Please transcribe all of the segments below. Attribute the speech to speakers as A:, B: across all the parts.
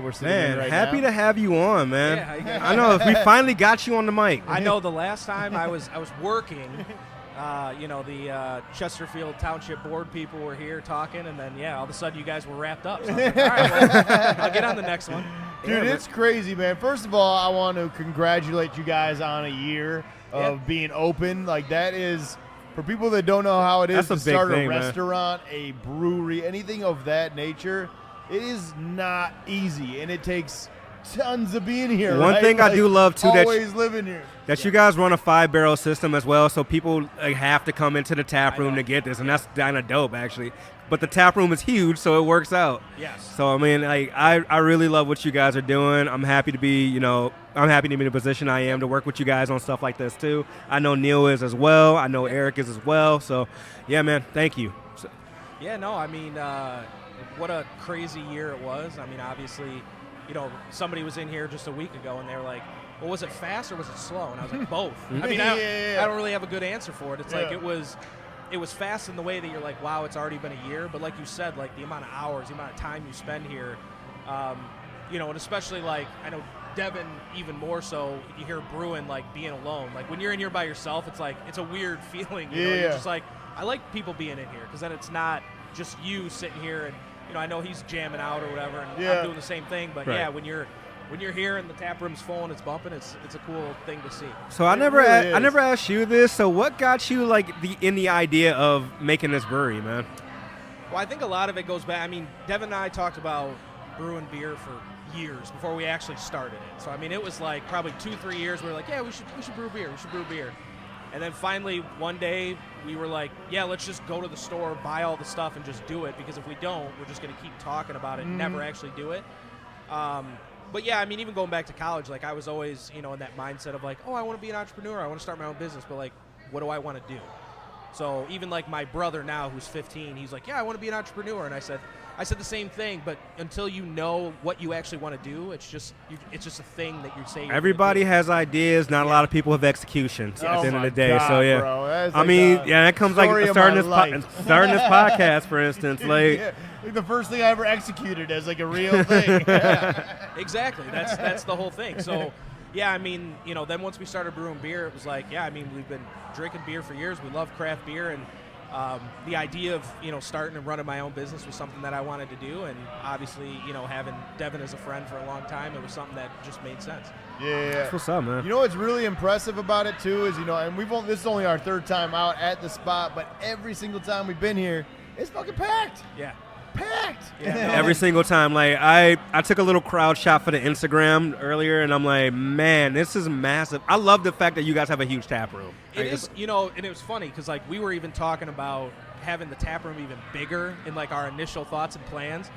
A: we're sitting in right now.
B: Happy to have you on, man.
C: Yeah,
B: I know we finally got you on the mic.
C: I know the last time I was working, the Chesterfield Township Board people were here talking, and then all of a sudden you guys were wrapped up. So I was like, all right, well, I'll get on the next one.
A: Dude, it's crazy, man. First of all, I want to congratulate you guys on a year of being open. Like, that is, for people that don't know how it is to start a restaurant, a brewery, anything of that nature, it is not easy, and it takes tons of being here.
B: One thing I do love too,
A: always living here,
B: that you guys run a 5-barrel system as well, so people have to come into the tap room to get this, and that's kind of dope actually. But the tap room is huge, so it works out.
C: Yes.
B: So I mean, I really love what you guys are doing. I'm happy to be, in the position I am to work with you guys on stuff like this too. I know Neil is as well. I know Eric is as well. So, yeah, man, thank you.
C: What a crazy year it was. I mean, obviously, somebody was in here just a week ago, and they were like, well, was it fast or was it slow? And I was like, both. I mean, I don't really have a good answer for it. It's like it was fast in the way that you're like, wow, it's already been a year. But like you said, like the amount of hours, the amount of time you spend here, and especially like I know Devin even more so, you hear brewing like being alone. Like when you're in here by yourself, it's like it's a weird feeling. You're just like, I like people being in here because then it's not just you sitting here and I know he's jamming out or whatever, and I'm doing the same thing. But when you're here and the tap room's full and it's bumping, it's a cool thing to see.
B: So I never asked you this. So what got you in the idea of making this brewery, man?
C: Well, I think a lot of it goes back. I mean, Devin and I talked about brewing beer for years before we actually started it. So I mean, it was like probably 2-3 years. We were like, we should brew beer. We should brew beer. And then finally one day we were like, let's just go to the store, buy all the stuff, and just do it. Because if we don't, we're just going to keep talking about it and never actually do it. But I mean, even going back to college, like I was always, in that mindset of like, I want to be an entrepreneur. I want to start my own business. But like, what do I want to do? So even like my brother now, who's 15, he's like, I want to be an entrepreneur. And I said the same thing. But until you know what you actually want to do, it's just a thing that you say.
B: Everybody has ideas. Not a lot of people have executions at the end of the day.
A: God,
B: so
A: bro.
B: I mean, that comes like starting this podcast, for instance. Like
A: the first thing I ever executed as like a real thing.
C: Exactly. That's the whole thing. So. Yeah, I mean, then once we started brewing beer, it was like, I mean, we've been drinking beer for years. We love craft beer, and the idea of, starting and running my own business was something that I wanted to do. And obviously, having Devin as a friend for a long time, it was something that just made sense.
A: Yeah.
B: That's what's up, man.
A: What's really impressive about it, too, is, and this is only our third time out at the spot, but every single time we've been here, it's fucking packed.
C: Yeah.
A: Packed.
C: Yeah,
B: every single time. Like I took a little crowd shot for the Instagram earlier, and I'm like, man, this is massive. I love the fact that you guys have a huge tap room.
C: It is, and it was funny because like we were even talking about having the tap room even bigger in like our initial thoughts and plans.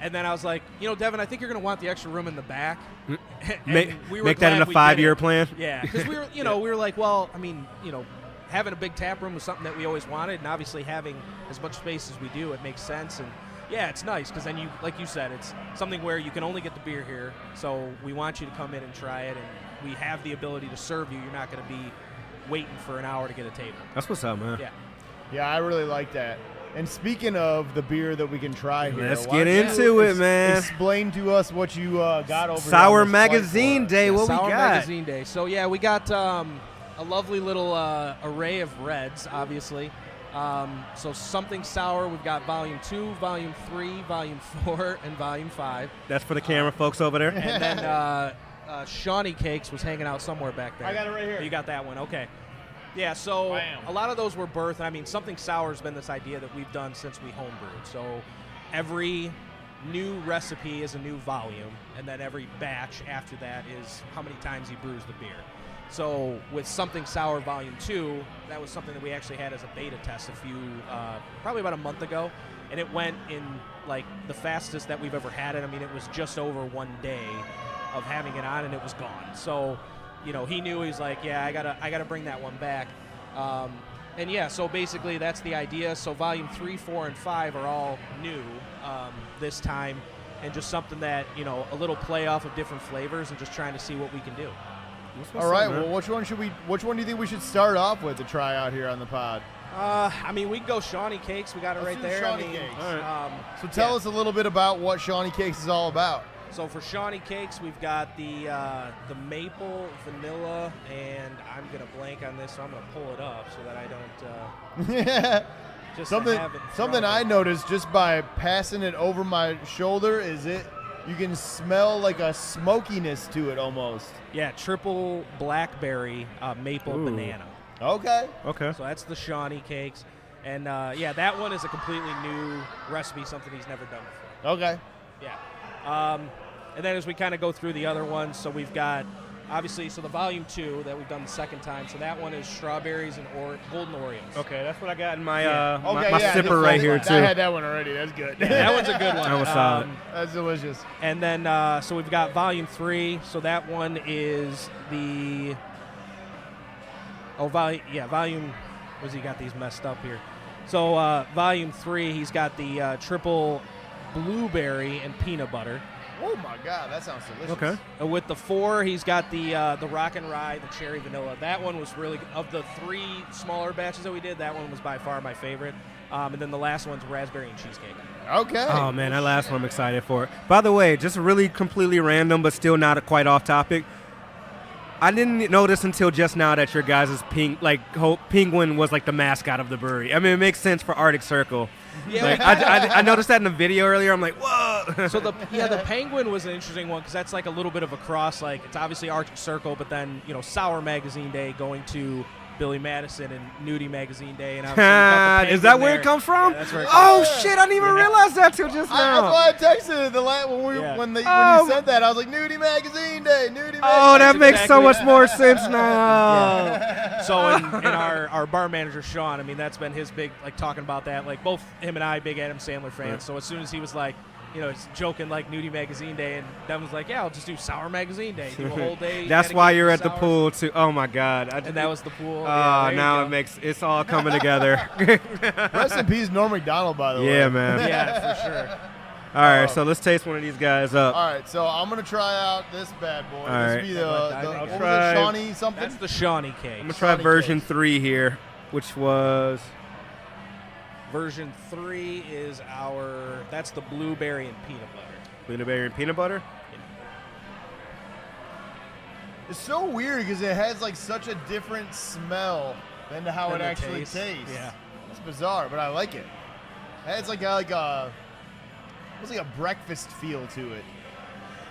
C: And then I was like, Devin, I think you're going to want the extra room in the back.
B: Make that in a 5-year plan.
C: Yeah, because we were, we were like, well, I mean, having a big tap room was something that we always wanted, and obviously having as much space as we do, it makes sense. And it's nice because then like you said, it's something where you can only get the beer here. So we want you to come in and try it, and we have the ability to serve you. You're not going to be waiting for an hour to get a table.
B: That's what's up, man.
A: Yeah, I really like that. And speaking of the beer that we can try here,
B: let's get into it, man.
A: Explain to us what you got over
B: Sour Magazine Day. What we got?
C: Sour Magazine Day. So we got a lovely little array of reds, obviously. So Something Sour, we've got Volume 2, Volume 3, Volume 4, and Volume 5.
B: That's for the camera folks over there.
C: And then Shawnee Cakes was hanging out somewhere back there.
A: I got it right here.
C: You got that one, okay. Yeah, so a lot of those were birthed. I mean, Something Sour has been this idea that we've done since we homebrewed. So every new recipe is a new volume, and then every batch after that is how many times he brews the beer. So with Something Sour Volume 2, that was something that we actually had as a beta test probably about a month ago, and it went in like the fastest that we've ever had it. I mean, it was just over 1 day of having it on, and it was gone. So, he knew, he was like, I gotta bring that one back. So basically that's the idea. So Volume 3, 4, and 5 are all new this time, and just something that, a little play off of different flavors and just trying to see what we can do.
A: All right, well, which one do you think we should start off with to try out here on the pod?
C: I mean, we can go Shawnee Cakes. We got it right there.
A: Shawnee Cakes. So tell us a little bit about what Shawnee Cakes is all about.
C: So for Shawnee cakes, we've got the maple, vanilla, and I'm gonna blank on this, so I'm gonna pull it up so that I don't. Just
A: something I noticed just by passing it over my shoulder is you can smell like a smokiness to it almost.
C: Yeah, triple blackberry maple banana.
A: Okay.
B: Okay.
C: So that's the Shawnee cakes, and that one is a completely new recipe, something he's never done before.
A: Okay.
C: Yeah. And then as we kind of go through the other ones, so we've got, obviously, so the volume 2 that we've done the second time, so that one is strawberries and golden Oreos.
B: Okay, that's what I got in my
A: my
B: sipper right here, too.
A: I had that one already. That's good.
C: Yeah, that one's a good one.
B: That was solid.
A: That's delicious.
C: And then, so we've got volume 3, so that one is the, volume, he got these messed up here. So volume 3, he's got the triple blueberry and peanut butter.
A: Oh my God, that sounds delicious.
B: Okay.
C: With the 4, he's got the rock and rye, the cherry vanilla. That one was really, of the 3 smaller batches that we did, that one was by far my favorite. And then the last one's raspberry and cheesecake.
A: Okay.
B: Oh man, that last one I'm excited for. By the way, just really completely random, but still not quite off topic. I didn't notice until just now that your guys' penguin was like the mascot of the brewery. I mean, it makes sense for Arctic Circle.
C: Yeah,
B: like, I noticed that in the video earlier. I'm like, whoa.
C: So the penguin was an interesting one because that's like a little bit of a cross. Like it's obviously Arctic Circle, but then Sour Magazine Day going to Billy Madison and Nudie Magazine Day, and
B: is that where it comes from?
C: Yeah, that's where it comes from.
B: Shit! I didn't even realize that till just now.
A: That's why I texted it when you said that. I was like, Nudie Magazine Day, Nudie Magazine.
B: Oh, that makes so much more sense now.
C: Yeah. So in our bar manager Sean, I mean that's been his big talking about that. Like both him and I big Adam Sandler fans. Right. So as soon as he was like, it's joking like Nudie Magazine Day, and Devin was like, yeah, I'll just do Sour Magazine Day, do a whole day.
B: That's why you're at the pool too. Oh my God!
C: And that was the pool.
B: Now it's all coming together.
A: Rest in peace, Norm Macdonald, by the way.
B: Yeah, man.
C: Yeah, for sure.
B: All right, so let's taste one of these guys up.
A: All right, so I'm gonna try out this bad boy.
B: All right.
A: This will be the Shawnee something.
C: That's the Shawnee cake.
B: I'm gonna try version 3 here, which was.
C: Version 3 is that's the blueberry and peanut butter.
B: Blueberry and peanut butter?
C: Yeah.
A: It's so weird because it has such a different smell than how it actually tastes.
C: Yeah.
A: It's bizarre, but I like it. It has like a breakfast feel to it.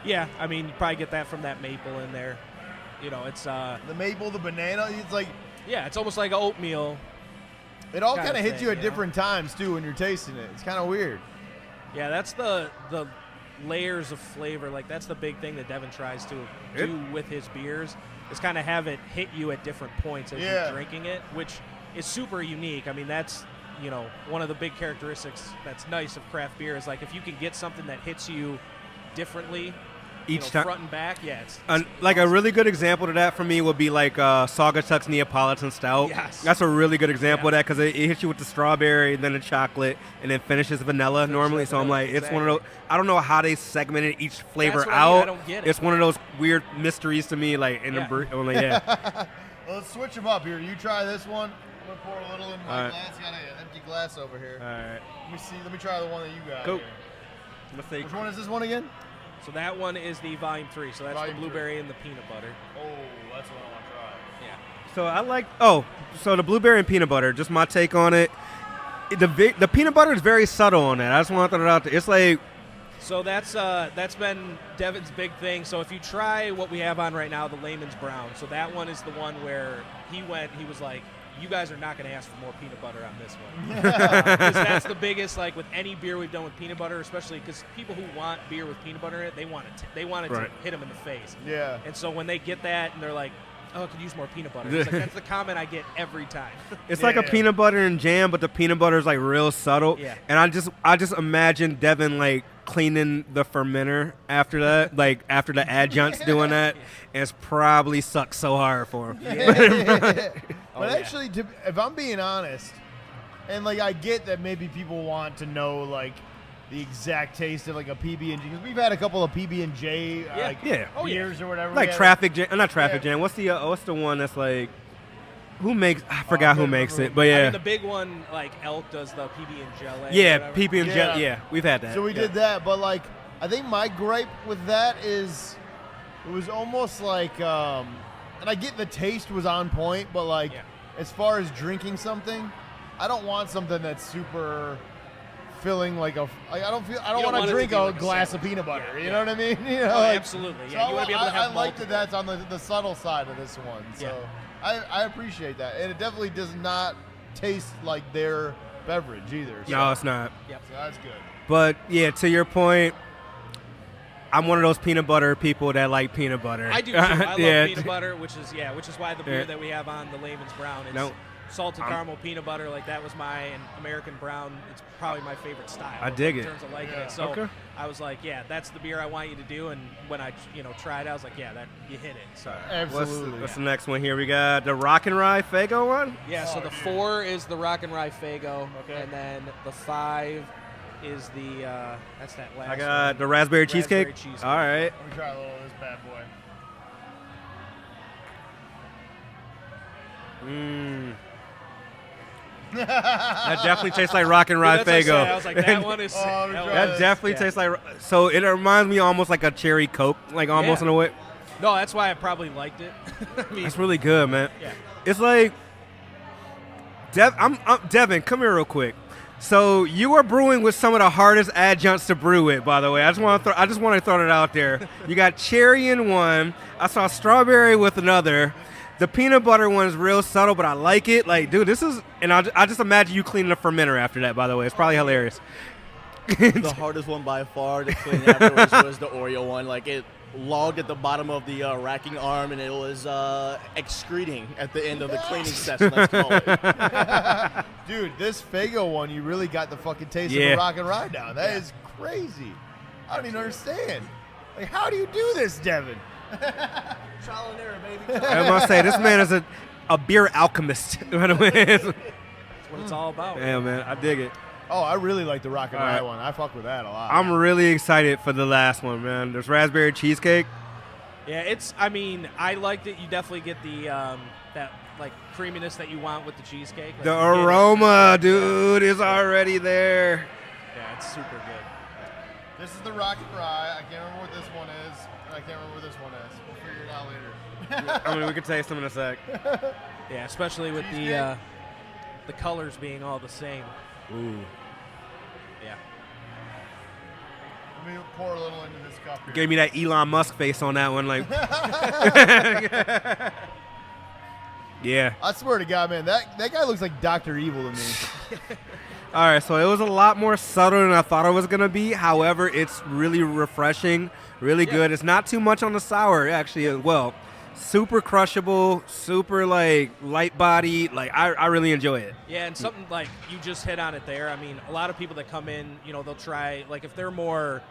C: Yeah, I mean, you probably get that from that maple in there. It's
A: the maple, the banana, it's like.
C: Yeah, it's almost like oatmeal.
A: It all kind of hits you at different times, too, when you're tasting it. It's kind of weird.
C: Yeah, that's the layers of flavor. Like, that's the big thing that Devin tries to do with his beers, is kind of have it hit you at different points as you're drinking it, which is super unique. I mean, that's, one of the big characteristics that's nice of craft beer is, if you can get something that hits you differently
B: each time,
C: front and back, it's
B: like awesome. A really good example to that for me would be Saugatuck's Neapolitan Stout.
C: Yes,
B: that's a really good example of that because it hits you with the strawberry, then the chocolate, and then finishes vanilla normally. So I'm like, it's one of those. I don't know how they segmented each flavor out.
C: I don't get it.
B: It's one of those weird mysteries to me, in the brew. I'm like,
A: well, let's switch them up here. You try this one. I'm gonna pour a little in my glass. Got an empty glass over here.
B: All right.
A: Let me see. Let me try the one that you got.
B: Cool.
A: Which one is this one again?
C: So that one is the volume 3. So that's
A: volume
C: the blueberry and the peanut butter.
A: Oh, that's what I want to try.
C: Yeah.
B: So I like. So the blueberry and peanut butter. Just my take on it. The peanut butter is very subtle on that. I just want to throw it out there. It's like.
C: So that's been Devin's big thing. So if you try what we have on right now, the Lehman's Brown. So that one is the one where he was like, you guys are not going to ask for more peanut butter on this one. 'Cause that's the biggest, with any beer we've done with peanut butter, especially because people who want beer with peanut butter in it, they want it to hit them in the face.
A: Yeah.
C: And so when they get that and they're like, oh, I could use more peanut butter. It's that's the comment I get every time.
B: It's like a peanut butter and jam, but the peanut butter is real subtle.
C: Yeah.
B: And I just imagine Devin cleaning the fermenter after that, after the adjuncts doing that, and it's probably sucked so hard for him.
A: Yeah. But actually, if I'm being honest, and I get that maybe people want to know the exact taste of a PB&J, because we've had a couple of PB&J beers or whatever.
B: Traffic Jam, not Traffic Jam. What's the one that's who makes? I forgot who makes it, but yeah.
C: I mean, the big one, Elk does the PB&J.
B: Yeah, PB&J. Yeah, we've had that.
A: So we did that, but I think my gripe with that is it was almost like, and I get the taste was on point, but like as far as drinking something, I don't want something that's super filling like a. Like I don't want to drink a glass of peanut butter. You know what I mean? You know, like,
C: absolutely.
A: So
C: Yeah, you want to be able to have.
A: I like that that's on the subtle side of this one. So I appreciate that, and it definitely does not taste like their beverage either. So.
B: No, it's not.
C: Yep.
A: So that's good.
B: But yeah, to your point, I'm one of those peanut butter people that like peanut butter.
C: I do too. I love peanut butter, which is why the beer that we have on the Lehman's Brown is salted caramel peanut butter. Like that was my American Brown. It's probably my favorite style.
B: I dig
C: in
B: it.
C: terms of liking it. So I was like, that's the beer I want you to do. And when I tried, I was like, that you hit it. So
A: absolutely.
B: What's the next one here? We got the Rock and Rye Faygo one.
C: Yeah. So the 4 is the Rock and Rye Faygo, and then the 5 is the that's that last.
B: I got the raspberry cheesecake. All right.
A: Let me try a little of this bad boy.
B: That definitely tastes like Rock and Rye Faygo.
C: I was like, that one is.
B: That definitely tastes like. So it reminds me almost like a cherry Coke, like almost in a way.
C: No, that's why I probably liked it. I mean,
B: it's really good, man.
C: Yeah.
B: It's like. Devin, come here real quick. So you are brewing with some of the hardest adjuncts to brew with, by the way. I just want to throw it out there. You got cherry in one. I saw strawberry with another. The peanut butter one is real subtle, but I like it. Like, dude, this is, and I just imagine you cleaning a fermenter after that. By the way, it's probably hilarious.
D: The hardest one by far to clean afterwards was the Oreo one. Like it logged at the bottom of the racking arm, and it was excreting at the end of the cleaning session. Let's call it.
A: Dude, this Faygo one, you really got the fucking taste of the Rock and Rye down. That is crazy. I don't even understand. Like, how do you do this, Devin?
D: Trial and error, baby.
B: I must say, this man is a beer alchemist.
C: That's what it's all about.
B: Yeah, man, I dig it.
A: Oh, I really like the Rock and Rye one. I fuck with that a lot.
B: I'm really excited for the last one, man. There's raspberry cheesecake.
C: Yeah, I liked it. You definitely get the that like creaminess that you want with the cheesecake. Like
B: the aroma, dude, is already there.
C: Yeah, it's super good.
A: This is the Rock and Rye. I can't remember what this one is, and I can't remember what this one is. We'll figure it out later.
B: I mean, we could taste them in a sec.
C: Yeah, especially with the colors being all the same.
B: Ooh.
C: Yeah.
A: Let me pour a little into this cup here.
B: Gave me that Elon Musk face on that one, like. Yeah.
A: I swear to God, man, that guy looks like Dr. Evil to me.
B: All right, so it was a lot more subtle than I thought it was gonna be. However, it's really refreshing, really good. It's not too much on the sour, actually, as well. Super crushable, super like light body. Like I really enjoy it.
C: Yeah, and something like you just hit on it there. I mean, a lot of people that come in, they'll try, like if they're more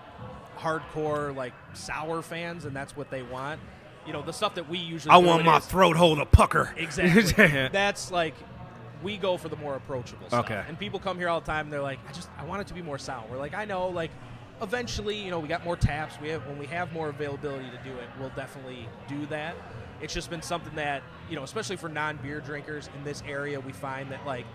C: hardcore like sour fans and that's what they want, the stuff that we usually
B: I want my throat hole to pucker.
C: Exactly. That's like we go for the more approachable stuff.
B: Okay.
C: And people come here all the time and they're like, I want it to be more sour. We're like, I know, like eventually, we got more taps. When we have more availability to do it, we'll definitely do that. It's just been something that, especially for non-beer drinkers in this area, we find that like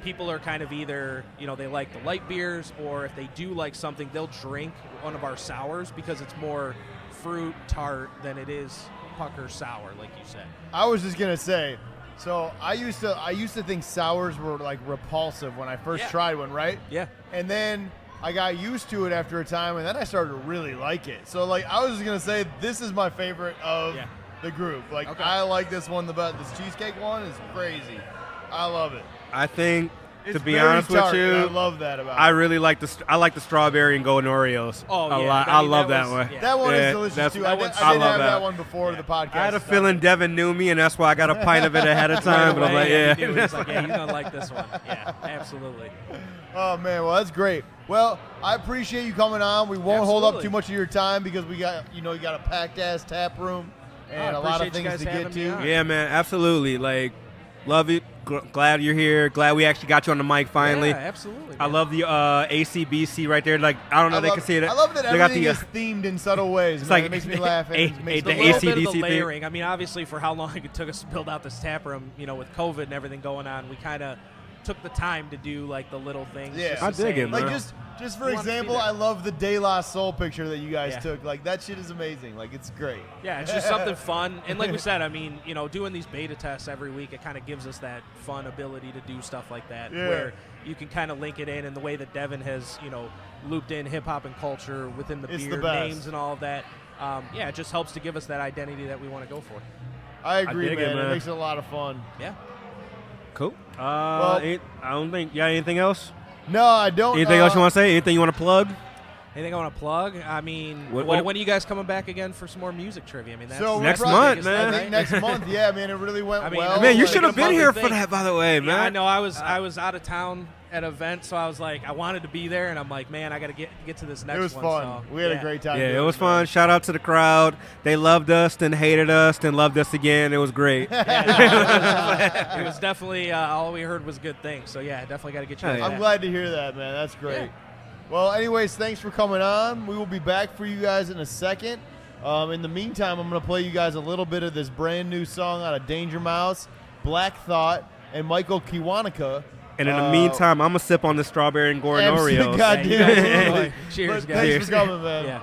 C: people are kind of either, they like the light beers, or if they do like something, they'll drink one of our sours because it's more fruit tart than it is pucker sour, like you said.
A: I was just gonna say, so I used to think sours were like repulsive when I first tried one, right?
C: Yeah.
A: And then I got used to it after a time, and then I started to really like it. So like I was just gonna say, this is my favorite of the group. Like I like this one the best. This cheesecake one is crazy. I love it.
B: I think,
A: it's
B: to be
A: very
B: honest
A: tart,
B: with you,
A: and I love that about
B: I
A: it.
B: really like the strawberry and golden Oreos a lot. I love that one.
C: Yeah.
A: That one is delicious too. I did have that one before the podcast.
B: I had a feeling Devin knew me, and that's why I got a pint of it ahead of time. But I'm like,
C: He's like, he's gonna like this one. Yeah, absolutely.
A: Oh man, well that's great. Well, I appreciate you coming on. We won't hold up too much of your time because we got you got a packed ass tap room and a lot of things to get to.
B: Yeah, man, absolutely. Like, love it. Glad you're here. Glad we actually got you on the mic finally.
C: Yeah, absolutely. Man.
B: I love the ACBC right there. Like, I don't know, they can see it.
A: I love that everything is themed in subtle ways.
B: It's
A: man.
B: like
A: It makes me laugh.
B: the
C: ACBC bit of the
B: thing.
C: layering. I mean, obviously, for how long it took us to build out this tap room, with COVID and everything going on, we kind of took the time to do like the little things.
A: Yeah,
B: I dig it, man.
A: Like Just for example, I love the De La Soul picture that you guys took. Like, that shit is amazing. Like, it's great.
C: Yeah, it's just something fun. And like we said, I mean, doing these beta tests every week, it kind of gives us that fun ability to do stuff like that where you can kind of link it in the way that Devin has, looped in hip-hop and culture within the beer names and all of that. It just helps to give us that identity that we want to go for.
A: I agree, man. It makes it a lot of fun.
C: Yeah.
B: Cool. I don't think. Yeah, anything else?
A: No, I don't.
B: Anything else you want to say? Anything you want to plug?
C: Anything I want to plug? I mean, when are you guys coming back again for some more music trivia? I mean, that's
B: next month, man.
A: I think next month. Yeah, man, it really went well.
B: Man, you should have been here for that, by the way, man.
C: Yeah, I know. I was out of town at an event, so I was like, I wanted to be there, and I'm like, man, I got to get to this next one.
A: It was fun.
C: So,
A: we had a great time.
B: Yeah, it was fun. Shout out to the crowd. They loved us, then hated us, then loved us again. It was great.
C: It was definitely all we heard was good things. So yeah, definitely got to get you.
A: I'm glad to hear that, man. That's great. Yeah. Well, anyways, thanks for coming on. We will be back for you guys in a second. In the meantime, I'm going to play you guys a little bit of this brand new song out of Danger Mouse, Black Thought, and Michael Kiwanuka.
B: And in the meantime, I'm going to sip on the strawberry and Gordon Oreo.
A: Goddamn.
C: Cheers, guys.
A: Thanks for coming, man.
C: Yeah.